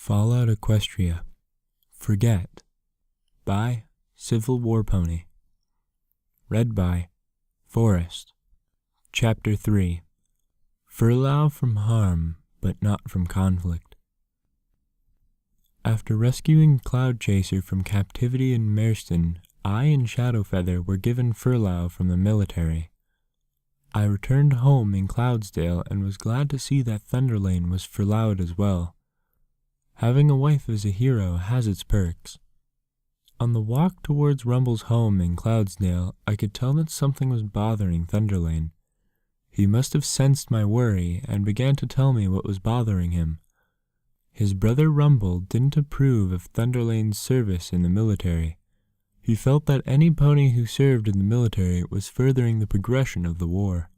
Fallout Equestria. Forget. By Civil War Pony. Read by Forrest. Chapter 3. Furlough from harm, but not from conflict. After rescuing Cloud Chaser from captivity in Mareston, I and Shadowfeather were given furlough from the military. I returned home in Cloudsdale and was glad to see that Thunderlane was furloughed as well. Having a wife as a hero has its perks. On the walk towards Rumble's home in Cloudsdale, I could tell that something was bothering Thunderlane. He must have sensed my worry and began to tell me what was bothering him. His brother Rumble didn't approve of Thunderlane's service in the military. He felt that any pony who served in the military was furthering the progression of the war.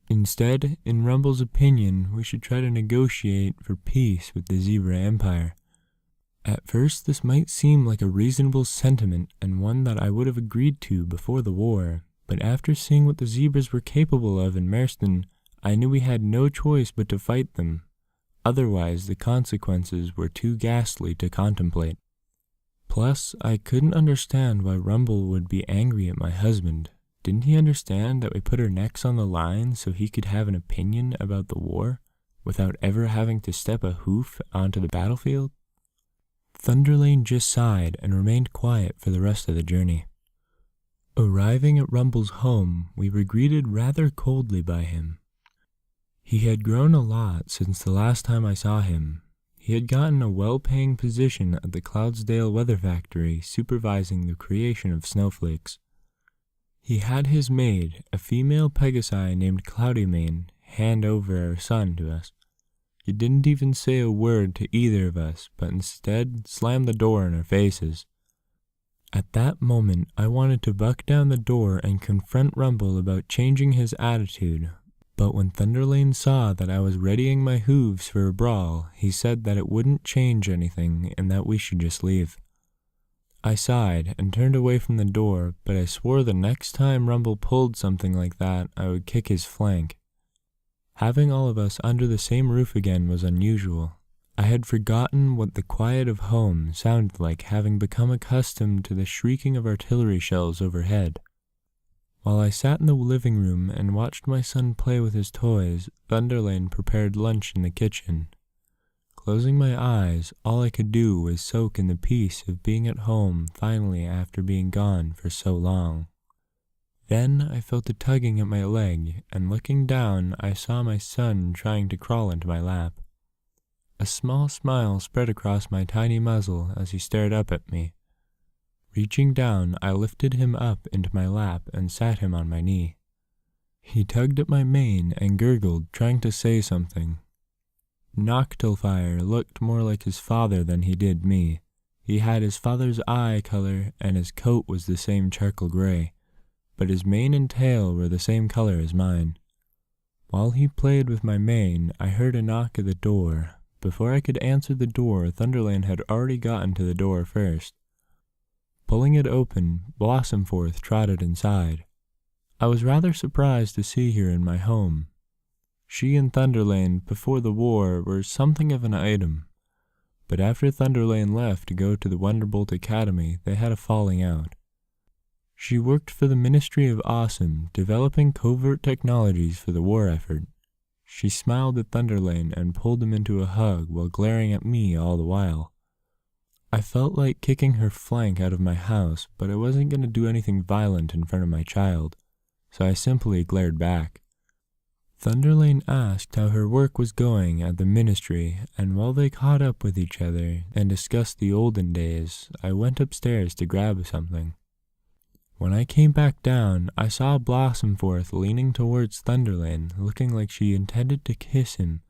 Instead, in Rumble's opinion, we should try to negotiate for peace with the Zebra Empire. At first, this might seem like a reasonable sentiment and one that I would have agreed to before the war, but after seeing what the Zebras were capable of in Mareston, I knew we had no choice but to fight them. Otherwise, the consequences were too ghastly to contemplate. Plus, I couldn't understand why Rumble would be angry at my husband. Didn't he understand that we put our necks on the line so he could have an opinion about the war, without ever having to step a hoof onto the battlefield? Thunderlane just sighed and remained quiet for the rest of the journey. Arriving at Rumble's home, we were greeted rather coldly by him. He had grown a lot since the last time I saw him. He had gotten a well-paying position at the Cloudsdale Weather Factory supervising the creation of snowflakes. He had his maid, a female Pegasi named Cloudymane, hand over our son to us. He didn't even say a word to either of us, but instead slammed the door in our faces. At that moment, I wanted to buck down the door and confront Rumble about changing his attitude, but when Thunderlane saw that I was readying my hooves for a brawl, he said that it wouldn't change anything and that we should just leave. I sighed and turned away from the door, but I swore the next time Rumble pulled something like that, I would kick his flank. Having all of us under the same roof again was unusual. I had forgotten what the quiet of home sounded like, having become accustomed to the shrieking of artillery shells overhead. While I sat in the living room and watched my son play with his toys, Thunderlane prepared lunch in the kitchen. Closing my eyes, all I could do was soak in the peace of being at home finally after being gone for so long. Then I felt a tugging at my leg, and looking down, I saw my son trying to crawl into my lap. A small smile spread across my tiny muzzle as he stared up at me. Reaching down, I lifted him up into my lap and sat him on my knee. He tugged at my mane and gurgled, trying to say something. Noctilfire looked more like his father than he did me. He had his father's eye color, and his coat was the same charcoal gray, but his mane and tail were the same color as mine. While he played with my mane, I heard a knock at the door. Before I could answer the door, Thunderlane had already gotten to the door first. Pulling it open, Blossomforth trotted inside. I was rather surprised to see her in my home. She and Thunderlane, before the war, were something of an item. But after Thunderlane left to go to the Wonderbolt Academy, they had a falling out. She worked for the Ministry of Awesome, developing covert technologies for the war effort. She smiled at Thunderlane and pulled him into a hug while glaring at me all the while. I felt like kicking her flank out of my house, but I wasn't going to do anything violent in front of my child, so I simply glared back. Thunderlane asked how her work was going at the ministry, and while they caught up with each other and discussed the olden days, I went upstairs to grab something. When I came back down, I saw Blossomforth leaning towards Thunderlane, looking like she intended to kiss him,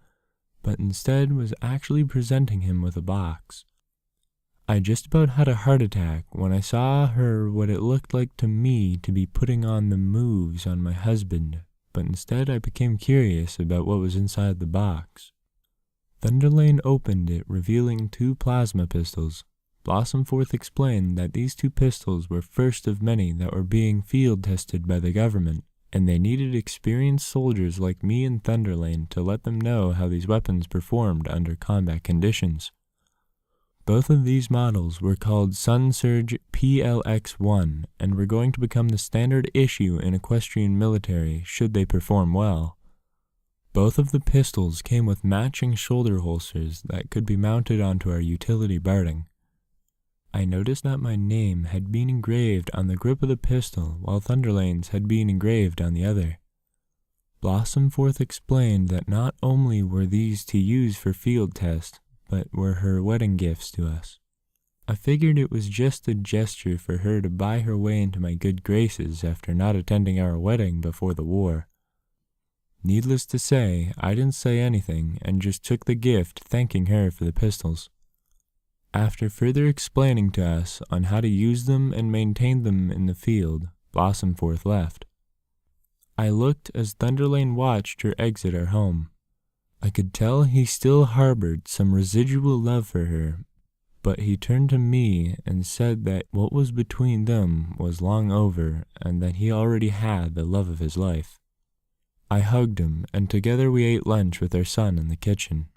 but instead was actually presenting him with a box. I just about had a heart attack when I saw her what it looked like to me to be putting on the moves on my husband, but instead I became curious about what was inside the box. Thunderlane opened it, revealing 2 plasma pistols. Blossomforth explained that these 2 pistols were first of many that were being field tested by the government, and they needed experienced soldiers like me and Thunderlane to let them know how these weapons performed under combat conditions. Both of these models were called Sunsurge PLX-1 and were going to become the standard issue in equestrian military should they perform well. Both of the pistols came with matching shoulder holsters that could be mounted onto our utility barding. I noticed that my name had been engraved on the grip of the pistol while Thunderlane's had been engraved on the other. Blossomforth explained that not only were these to use for field tests, but were her wedding gifts to us. I figured it was just a gesture for her to buy her way into my good graces after not attending our wedding before the war. Needless to say, I didn't say anything and just took the gift, thanking her for the pistols. After further explaining to us on how to use them and maintain them in the field, Blossomforth left. I looked as Thunderlane watched her exit our home. I could tell he still harbored some residual love for her, but he turned to me and said that what was between them was long over and that he already had the love of his life. I hugged him, and together we ate lunch with our son in the kitchen.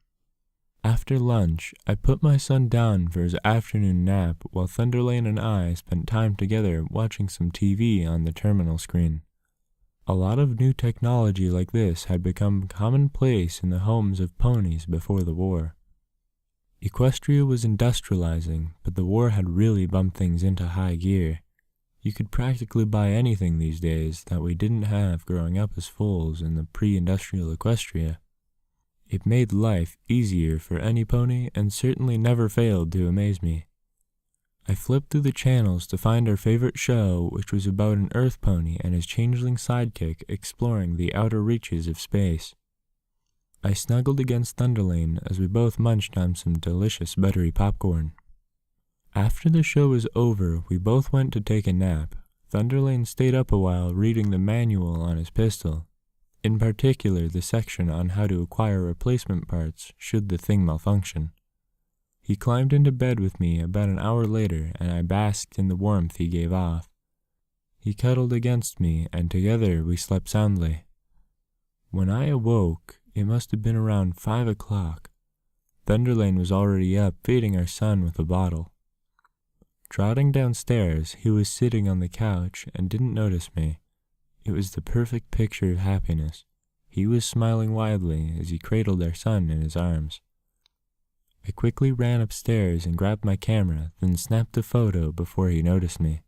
After lunch, I put my son down for his afternoon nap while Thunderlane and I spent time together watching some TV on the terminal screen. A lot of new technology like this had become commonplace in the homes of ponies before the war. Equestria was industrializing, but the war had really bumped things into high gear. You could practically buy anything these days that we didn't have growing up as foals in the pre-industrial Equestria. It made life easier for any pony and certainly never failed to amaze me. I flipped through the channels to find our favorite show, which was about an Earth pony and his changeling sidekick exploring the outer reaches of space. I snuggled against Thunderlane as we both munched on some delicious buttery popcorn. After the show was over, we both went to take a nap. Thunderlane stayed up a while reading the manual on his pistol, in particular the section on how to acquire replacement parts should the thing malfunction. He climbed into bed with me about an hour later, and I basked in the warmth he gave off. He cuddled against me, and together we slept soundly. When I awoke, it must have been around 5 o'clock. Thunderlane was already up, feeding our son with a bottle. Trotting downstairs, he was sitting on the couch and didn't notice me. It was the perfect picture of happiness. He was smiling widely as he cradled our son in his arms. I quickly ran upstairs and grabbed my camera, then snapped a photo before he noticed me.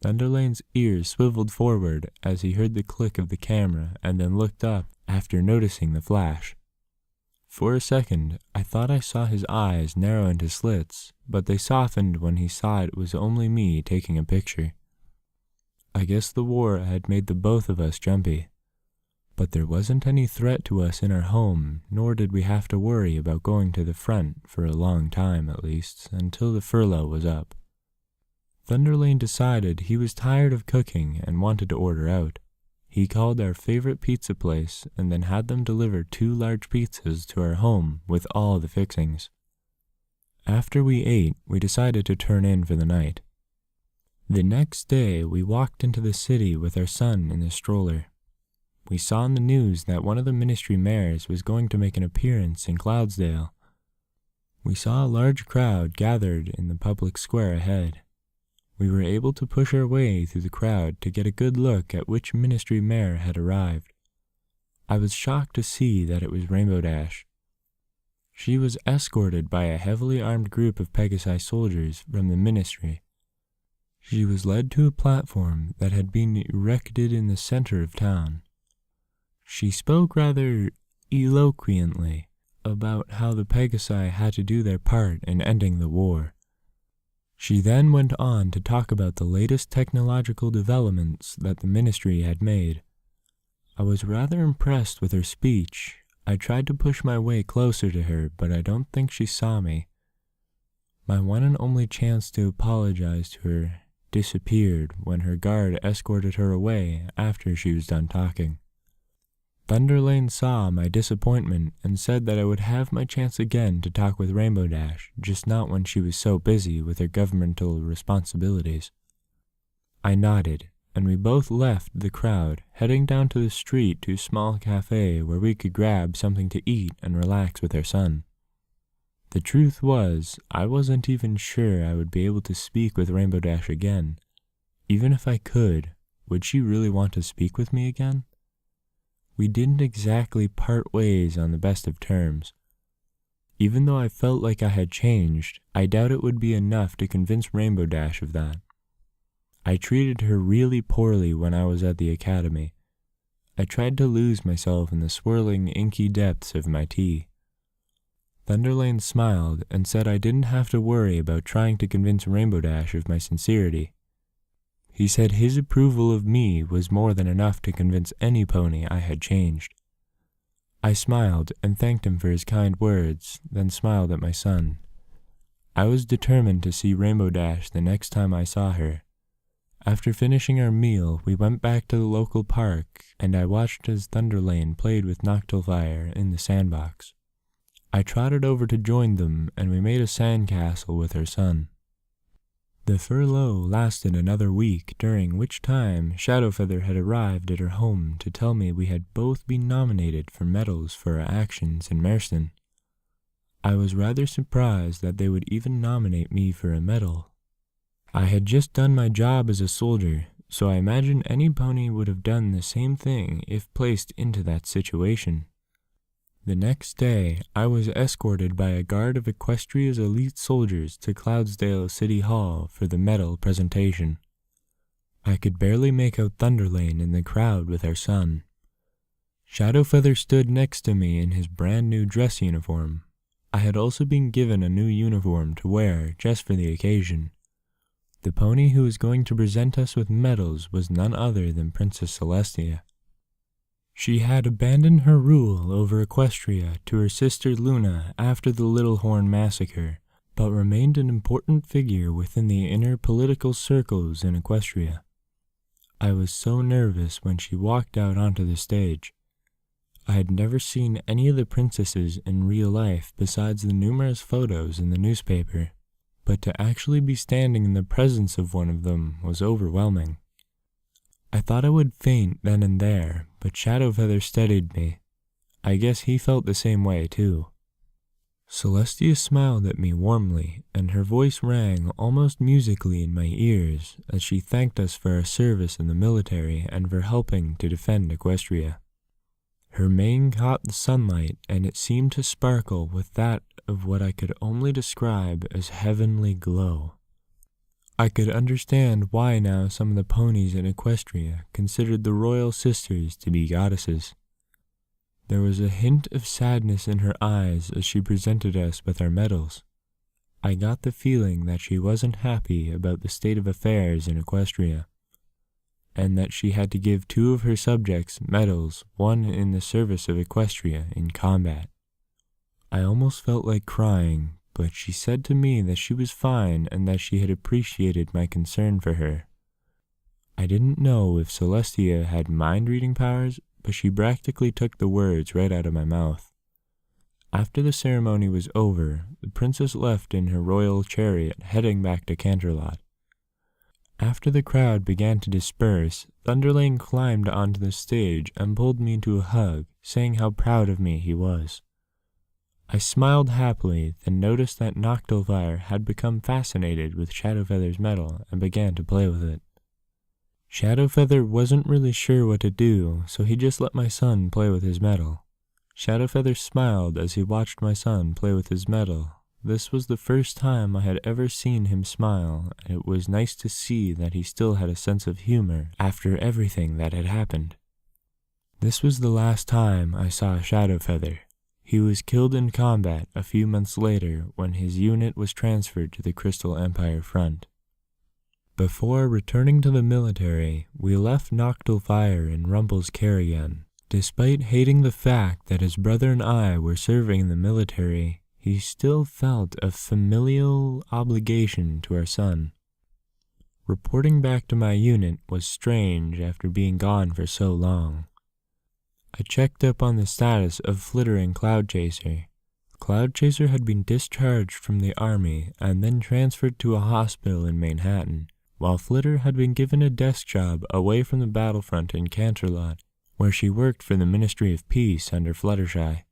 Thunderlane's ears swiveled forward as he heard the click of the camera and then looked up after noticing the flash. For a second, I thought I saw his eyes narrow into slits, but they softened when he saw it was only me taking a picture. I guess the war had made the both of us jumpy. But there wasn't any threat to us in our home, nor did we have to worry about going to the front for a long time at least, until the furlough was up. Thunderlane decided he was tired of cooking and wanted to order out. He called our favorite pizza place and then had them deliver 2 large pizzas to our home with all the fixings. After we ate, we decided to turn in for the night. The next day, we walked into the city with our son in the stroller. We saw on the news that one of the ministry mayors was going to make an appearance in Cloudsdale. We saw a large crowd gathered in the public square ahead. We were able to push our way through the crowd to get a good look at which ministry mayor had arrived. I was shocked to see that it was Rainbow Dash. She was escorted by a heavily armed group of Pegasi soldiers from the ministry. She was led to a platform that had been erected in the center of town. She spoke rather eloquently about how the Pegasi had to do their part in ending the war. She then went on to talk about the latest technological developments that the ministry had made. I was rather impressed with her speech. I tried to push my way closer to her, but I don't think she saw me. My one and only chance to apologize to her disappeared when her guard escorted her away after she was done talking. Thunderlane saw my disappointment and said that I would have my chance again to talk with Rainbow Dash, just not when she was so busy with her governmental responsibilities. I nodded, and we both left the crowd, heading down to the street to a small cafe where we could grab something to eat and relax with our son. The truth was, I wasn't even sure I would be able to speak with Rainbow Dash again. Even if I could, would she really want to speak with me again? We didn't exactly part ways on the best of terms. Even though I felt like I had changed, I doubt it would be enough to convince Rainbow Dash of that. I treated her really poorly when I was at the academy. I tried to lose myself in the swirling, inky depths of my tea. Thunderlane smiled and said I didn't have to worry about trying to convince Rainbow Dash of my sincerity. He said his approval of me was more than enough to convince any pony I had changed. I smiled and thanked him for his kind words, then smiled at my son. I was determined to see Rainbow Dash the next time I saw her. After finishing our meal, we went back to the local park, and I watched as Thunderlane played with Noctilfire in the sandbox. I trotted over to join them, and we made a sandcastle with her son. The furlough lasted another week, during which time Shadowfeather had arrived at her home to tell me we had both been nominated for medals for our actions in Merston. I was rather surprised that they would even nominate me for a medal. I had just done my job as a soldier, so I imagine any pony would have done the same thing if placed into that situation. The next day, I was escorted by a guard of Equestria's elite soldiers to Cloudsdale City Hall for the medal presentation. I could barely make out Thunderlane in the crowd with our son. Shadowfeather stood next to me in his brand new dress uniform. I had also been given a new uniform to wear just for the occasion. The pony who was going to present us with medals was none other than Princess Celestia. She had abandoned her rule over Equestria to her sister Luna after the Little Horn massacre, but remained an important figure within the inner political circles in Equestria. I was so nervous when she walked out onto the stage. I had never seen any of the princesses in real life besides the numerous photos in the newspaper, but to actually be standing in the presence of one of them was overwhelming. I thought I would faint then and there, but Shadowfeather steadied me. I guess he felt the same way too. Celestia smiled at me warmly, and her voice rang almost musically in my ears as she thanked us for our service in the military and for helping to defend Equestria. Her mane caught the sunlight, and it seemed to sparkle with that of what I could only describe as heavenly glow. I could understand why now some of the ponies in Equestria considered the royal sisters to be goddesses. There was a hint of sadness in her eyes as she presented us with our medals. I got the feeling that she wasn't happy about the state of affairs in Equestria, and that she had to give 2 of her subjects medals, one in the service of Equestria in combat. I almost felt like crying, but she said to me that she was fine and that she had appreciated my concern for her. I didn't know if Celestia had mind-reading powers, but she practically took the words right out of my mouth. After the ceremony was over, the princess left in her royal chariot heading back to Canterlot. After the crowd began to disperse, Thunderlane climbed onto the stage and pulled me into a hug, saying how proud of me he was. I smiled happily, then noticed that Noctilfire had become fascinated with Shadowfeather's medal and began to play with it. Shadowfeather wasn't really sure what to do, so he just let my son play with his medal. Shadowfeather smiled as he watched my son play with his medal. This was the first time I had ever seen him smile, and it was nice to see that he still had a sense of humor after everything that had happened. This was the last time I saw Shadowfeather. He was killed in combat a few months later when his unit was transferred to the Crystal Empire front. Before returning to the military, we left Noctilfire in Rumple's carrion. Despite hating the fact that his brother and I were serving in the military, he still felt a familial obligation to our son. Reporting back to my unit was strange after being gone for so long. I checked up on the status of Flitter and Cloudchaser. Cloudchaser had been discharged from the army and then transferred to a hospital in Manhattan, while Flitter had been given a desk job away from the battlefront in Canterlot, where she worked for the Ministry of Peace under Fluttershy.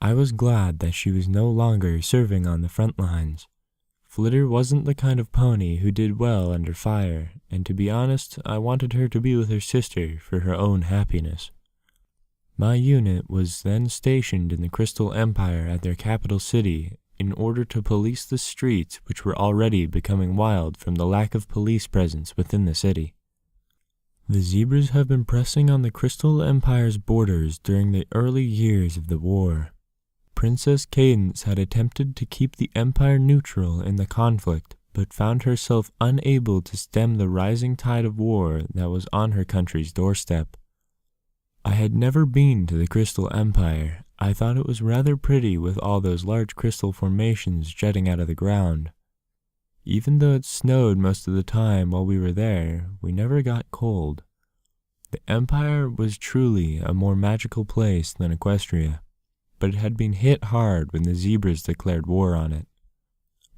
I was glad that she was no longer serving on the front lines. Flitter wasn't the kind of pony who did well under fire, and to be honest, I wanted her to be with her sister for her own happiness. My unit was then stationed in the Crystal Empire at their capital city in order to police the streets, which were already becoming wild from the lack of police presence within the city. The zebras have been pressing on the Crystal Empire's borders during the early years of the war. Princess Cadence had attempted to keep the Empire neutral in the conflict, but found herself unable to stem the rising tide of war that was on her country's doorstep. I had never been to the Crystal Empire. I thought it was rather pretty with all those large crystal formations jutting out of the ground. Even though it snowed most of the time while we were there, we never got cold. The Empire was truly a more magical place than Equestria, but it had been hit hard when the zebras declared war on it.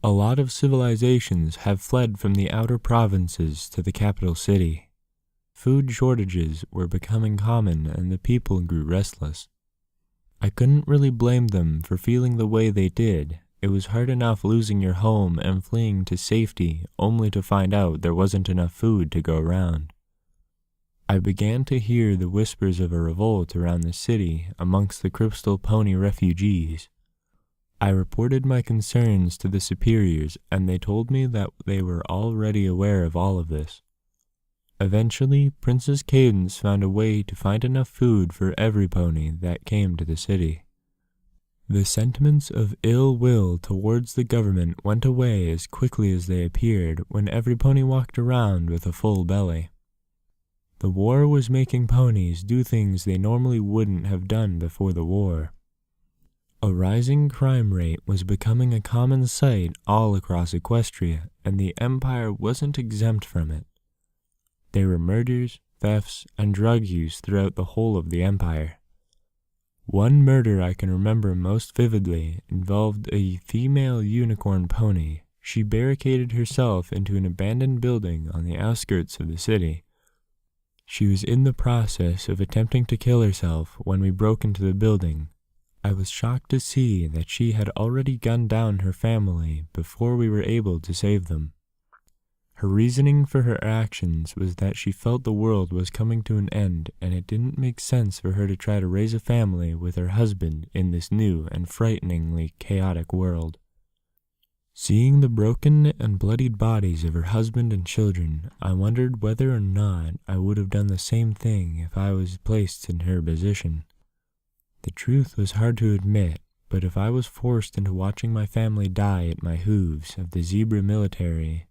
A lot of civilizations have fled from the outer provinces to the capital city. Food shortages were becoming common and the people grew restless. I couldn't really blame them for feeling the way they did. It was hard enough losing your home and fleeing to safety only to find out there wasn't enough food to go around. I began to hear the whispers of a revolt around the city amongst the crystal pony refugees. I reported my concerns to the superiors and they told me that they were already aware of all of this. Eventually, Princess Cadence found a way to find enough food for every pony that came to the city. The sentiments of ill will towards the government went away as quickly as they appeared when every pony walked around with a full belly. The war was making ponies do things they normally wouldn't have done before the war. A rising crime rate was becoming a common sight all across Equestria, and the Empire wasn't exempt from it. There were murders, thefts, and drug use throughout the whole of the Empire. One murder I can remember most vividly involved a female unicorn pony. She barricaded herself into an abandoned building on the outskirts of the city. She was in the process of attempting to kill herself when we broke into the building. I was shocked to see that she had already gunned down her family before we were able to save them. Her reasoning for her actions was that she felt the world was coming to an end and it didn't make sense for her to try to raise a family with her husband in this new and frighteningly chaotic world. Seeing the broken and bloodied bodies of her husband and children, I wondered whether or not I would have done the same thing if I was placed in her position. The truth was hard to admit, but if I was forced into watching my family die at my hooves of the zebra military,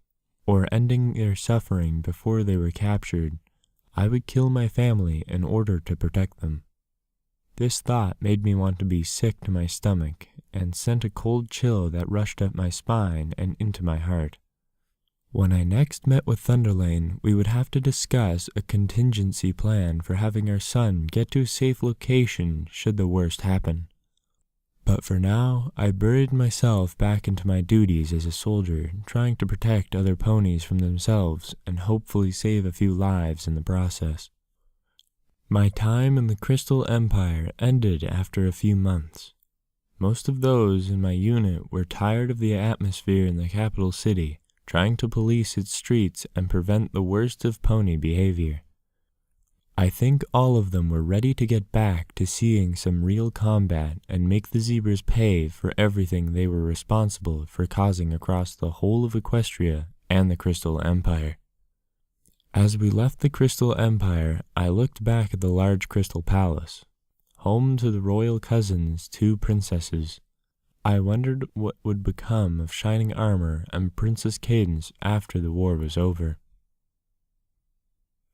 or ending their suffering before they were captured, I would kill my family in order to protect them. This thought made me want to be sick to my stomach, and sent a cold chill that rushed up my spine and into my heart. When I next met with Thunderlane, we would have to discuss a contingency plan for having our son get to a safe location should the worst happen. But for now, I buried myself back into my duties as a soldier, trying to protect other ponies from themselves and hopefully save a few lives in the process. My time in the Crystal Empire ended after a few months. Most of those in my unit were tired of the atmosphere in the capital city, trying to police its streets and prevent the worst of pony behavior. I think all of them were ready to get back to seeing some real combat and make the zebras pay for everything they were responsible for causing across the whole of Equestria and the Crystal Empire. As we left the Crystal Empire, I looked back at the large crystal palace, home to the royal cousins, two princesses. I wondered what would become of Shining Armor and Princess Cadence after the war was over.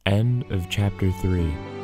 End of Chapter 3.